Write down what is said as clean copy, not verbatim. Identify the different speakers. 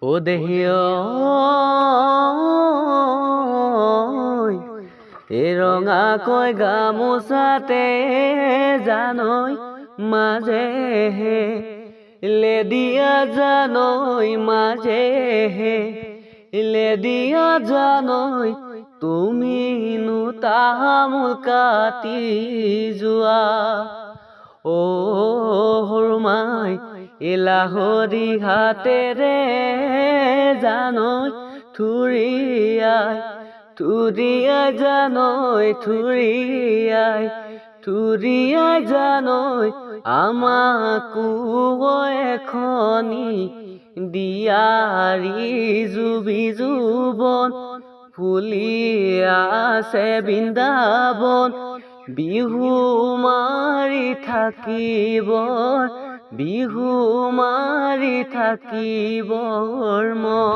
Speaker 1: ও দেহি এ ৰঙাকৈ গামোচাতে জানৈ মাজেহে লেদিয়া জানৈ মাজেহে লেদিয়া জানৈ তুমিনো তামোল কাটি যোৱা ও হৰুমাই এলাহৰি হাতেৰে জানৈ থুৰিয়াই জানৈ থুৰিয়াই জানৈ আমাকো এখনি দিয়াৰি জুবি জুবন ফুলি আছে বৃন্দাবন বিহু মাৰি থাকিবৰ মন